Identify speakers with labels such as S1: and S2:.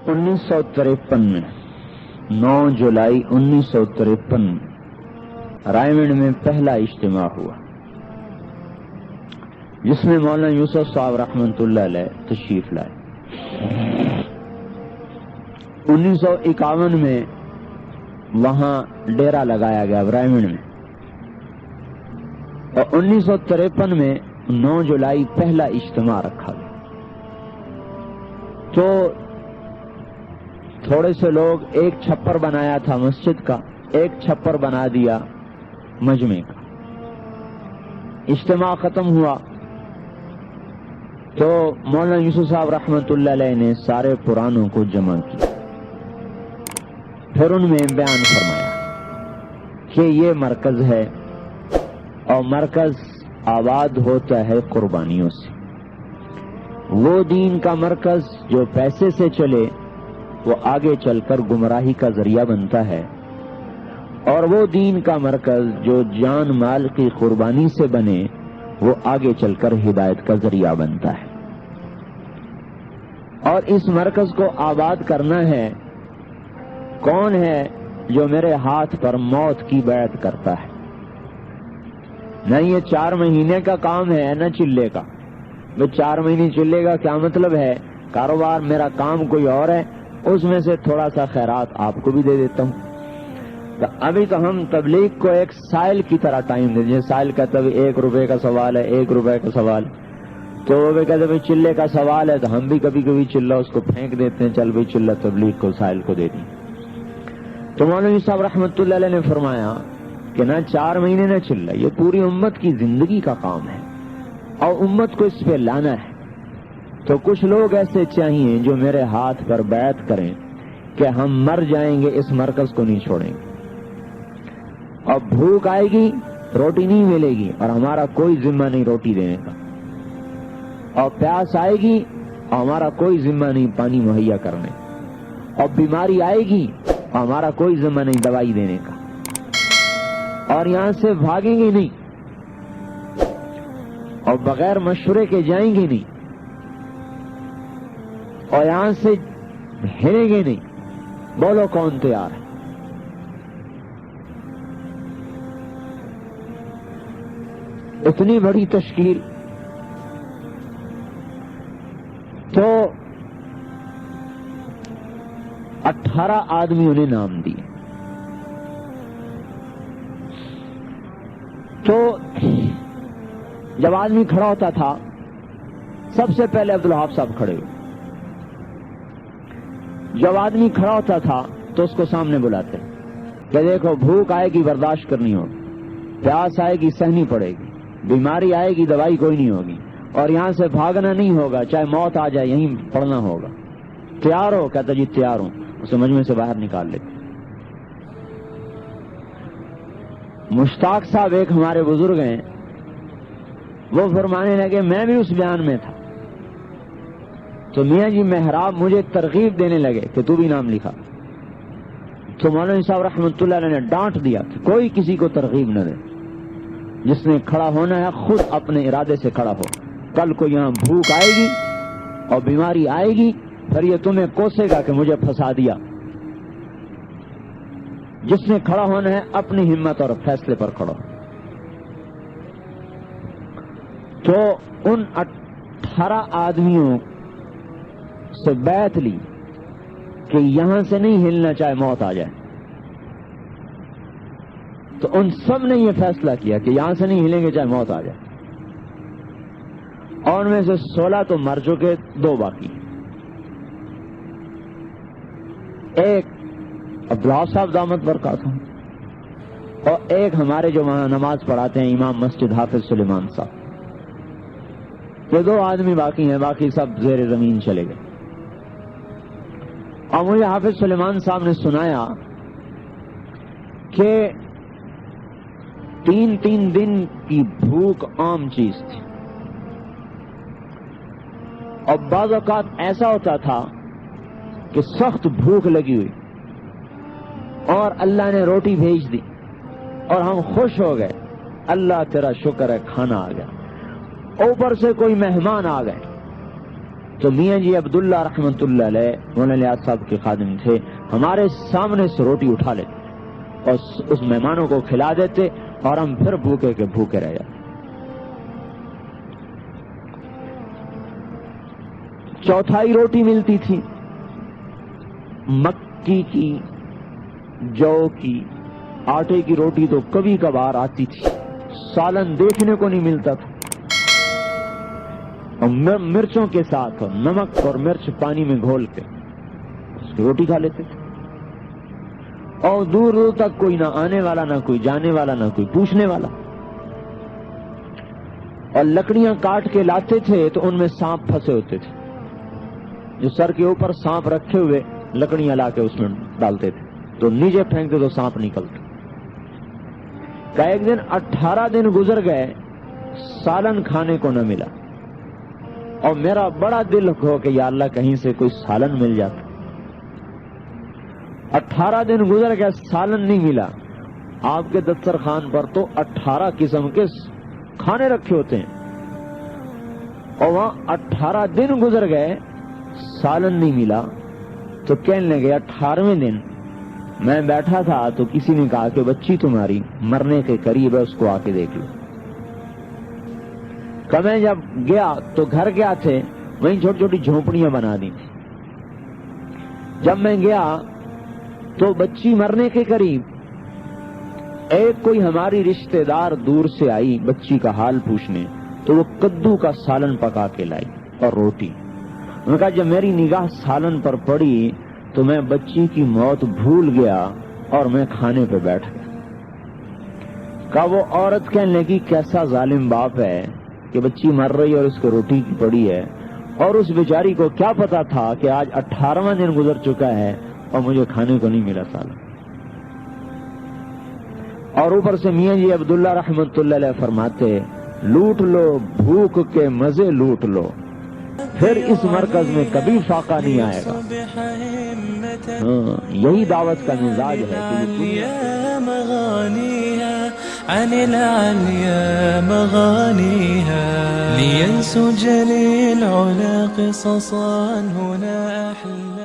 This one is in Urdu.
S1: 1953 میں 9 جولائی 1953 رائے میں پہلا اجتماع ہوا جس میں مولانا یوسف صاحب رحمۃ اللہ علیہ تشریف لائے۔ 1951 میں وہاں ڈیرا لگایا گیا برائمنڈ میں، اور 1953 میں 9 جولائی پہلا اجتماع رکھا گیا۔ تو تھوڑے سے لوگ ایک چھپر بنایا تھا مسجد کا، ایک چھپر بنا دیا مجمع کا۔ اجتماع ختم ہوا تو مولانا یوسف صاحب رحمۃ اللہ علیہ نے سارے پرانوں کو جمع کیا، پھر ان میں بیان فرمایا کہ یہ مرکز ہے اور مرکز آباد ہوتا ہے قربانیوں سے۔ وہ دین کا مرکز جو پیسے سے چلے وہ آگے چل کر گمراہی کا ذریعہ بنتا ہے، اور وہ دین کا مرکز جو جان مال کی قربانی سے بنے وہ آگے چل کر ہدایت کا ذریعہ بنتا ہے۔ اور اس مرکز کو آباد کرنا ہے، کون ہے جو میرے ہاتھ پر موت کی بیعت کرتا ہے؟ نہ یہ 4 مہینے کا کام ہے نہ چلے کا۔ وہ 4 مہینے چلے گا کیا مطلب ہے؟ کاروبار میرا کام کوئی اور ہے، اس میں سے تھوڑا سا خیرات آپ کو بھی دے دیتا ہوں۔ تو ابھی تو ہم تبلیغ کو ایک سائل کی طرح ٹائم دے دیں، سائل کا تب 1 روپے کا سوال ہے، 1 روپے کا سوال، تو وہ بھی کہتے ہیں چلے کا سوال ہے، تو ہم بھی کبھی کبھی چلہ اس کو پھینک دیتے ہیں، چل بھائی چلہ تبلیغ کو سائل کو دے دیں۔ تو مولوی صاحب رحمۃ اللہ علیہ نے فرمایا کہ نہ 4 مہینے نہ چلہ، یہ پوری امت کی زندگی کا کام ہے اور امت کو اس پہ لانا ہے۔ تو کچھ لوگ ایسے چاہیے جو میرے ہاتھ پر بیعت کریں کہ ہم مر جائیں گے اس مرکز کو نہیں چھوڑیں گے، اور بھوک آئے گی روٹی نہیں ملے گی اور ہمارا کوئی ذمہ نہیں روٹی دینے کا، اور پیاس آئے گی اور ہمارا کوئی ذمہ نہیں پانی مہیا کرنے، اور بیماری آئے گی اور ہمارا کوئی ذمہ نہیں دوائی دینے کا، اور یہاں سے بھاگیں گے نہیں اور بغیر مشورے کے جائیں گے نہیں، اور یہاں سے ہلیں گے نہیں۔ بولو کون تیار ہے؟ اتنی بڑی تشکیل۔ تو 18 آدمیوں نے نام دیے۔ تو جب آدمی کھڑا ہوتا تھا سب سے پہلے عبدالوہاب صاحب کھڑے ہوئے۔ جب آدمی کھڑا ہوتا تھا تو اس کو سامنے بلاتے کہ دیکھو بھوک آئے گی برداشت کرنی ہوگی، پیاس آئے گی سہنی پڑے گی، بیماری آئے گی دوائی کوئی نہیں ہوگی، اور یہاں سے بھاگنا نہیں ہوگا، چاہے موت آ جائے یہیں پڑنا ہوگا۔ تیار ہو؟ کہتا جی تیار ہوں۔ اسے مجمع سے باہر نکال لیتے۔ مشتاق صاحب ایک ہمارے بزرگ ہیں، وہ فرمانے لگے میں بھی اس بیان میں تھا، تو میاں جی محراب مجھے ترغیب دینے لگے کہ تو بھی نام لکھا۔ تو مولانا صاحب رحمۃ اللہ علیہ نے ڈانٹ دیا کہ کوئی کسی کو ترغیب نہ دے، جس نے کھڑا ہونا ہے خود اپنے ارادے سے کھڑا ہو۔ کل کو یہاں بھوک آئے گی اور بیماری آئے گی، پھر یہ تمہیں کوسے گا کہ مجھے پھنسا دیا۔ جس نے کھڑا ہونا ہے اپنی ہمت اور فیصلے پر کھڑا ہو۔ تو ان 18 آدمیوں سے بیعت لی کہ یہاں سے نہیں ہلنا چاہے موت آ جائے۔ تو ان سب نے یہ فیصلہ کیا کہ یہاں سے نہیں ہلیں گے چاہے موت آ جائے، اور ان میں سے 16 تو مر چکے، 2 باقی۔ ایک عبداللہ صاحب دامت برکاتہم، اور ایک ہمارے جو وہاں نماز پڑھاتے ہیں امام مسجد حافظ سلیمان صاحب۔ یہ 2 آدمی باقی ہیں، باقی سب زیر زمین چلے گئے۔ اور مجھے حافظ سلیمان صاحب نے سنایا کہ 3 دن کی بھوک عام چیز تھی، اور بعض اوقات ایسا ہوتا تھا کہ سخت بھوک لگی ہوئی اور اللہ نے روٹی بھیج دی اور ہم خوش ہو گئے، اللہ تیرا شکر ہے کھانا آ گیا۔ اوپر سے کوئی مہمان آ گئے تو میاں جی عبداللہ رحمۃ اللہ علیہ مولانا الیاس صاحب کے خادم تھے، ہمارے سامنے سے روٹی اٹھا لیتے اور اس مہمانوں کو کھلا دیتے اور ہم پھر بھوکے کے بھوکے رہ جاتے۔ چوتھائی روٹی ملتی تھی مکی کی، جو کی، آٹے کی روٹی تو کبھی کبھار آتی تھی، سالن دیکھنے کو نہیں ملتا تھا، اور مرچوں کے ساتھ نمک اور مرچ پانی میں گھول کے اس کی روٹی کھا لیتے تھے، اور دور دور تک کوئی نہ آنے والا، نہ کوئی جانے والا، نہ کوئی پوچھنے والا۔ اور لکڑیاں کاٹ کے لاتے تھے تو ان میں سانپ پھنسے ہوتے تھے، جو سر کے اوپر سانپ رکھے ہوئے لکڑیاں لا کے اس میں ڈالتے تھے، تو نیچے پھینکتے تو سانپ نکلتے۔ کہ ایک دن 18 دن گزر گئے، سالن کھانے کو نہ ملا، اور میرا بڑا دل ہو کہ یا اللہ کہیں سے کوئی سالن مل جاتا۔ 18 دن گزر گئے، سالن نہیں ملا۔ آپ کے دسترخوان پر تو 18 قسم کے کھانے رکھے ہوتے ہیں، اور وہاں 18 دن گزر گئے، سالن نہیں ملا۔ تو کہنے لگے 18ویں دن میں بیٹھا تھا تو کسی نے کہا کہ بچی تمہاری مرنے کے قریب ہے، اس کو آ کے دیکھ لو۔ کہ میں جب گیا تو گھر کیا تھے، وہیں چھوٹی چھوٹی جھونپڑیاں بنا دی تھی۔ جب میں گیا تو بچی مرنے کے قریب، ایک کوئی ہماری رشتہ دار دور سے آئی بچی کا حال پوچھنے، تو وہ کدو کا سالن پکا کے لائی اور روٹی۔ انہوں نے کہا جب میری نگاہ سالن پر پڑی تو میں بچی کی موت بھول گیا اور میں کھانے پہ بیٹھ گیا۔ کہا وہ عورت کہنے لگی کیسا ظالم باپ ہے کہ بچی مر رہی ہے اور اس کو روٹی کی پڑی ہے، اور اس بیچاری کو کیا پتا تھا کہ آج 18واں دن گزر چکا ہے اور مجھے کھانے کو نہیں ملا سالن۔ اور اوپر سے میاں جی عبداللہ رحمۃ اللہ علیہ فرماتے لوٹ لو بھوک کے مزے لوٹ لو، پھر اس مرکز میں کبھی فاقہ نہیں آئے گا۔ یہی دعوت کا مزاج ہے کہ
S2: عن العليا مغانيها لينسج للعلا قصصا هنا أحلى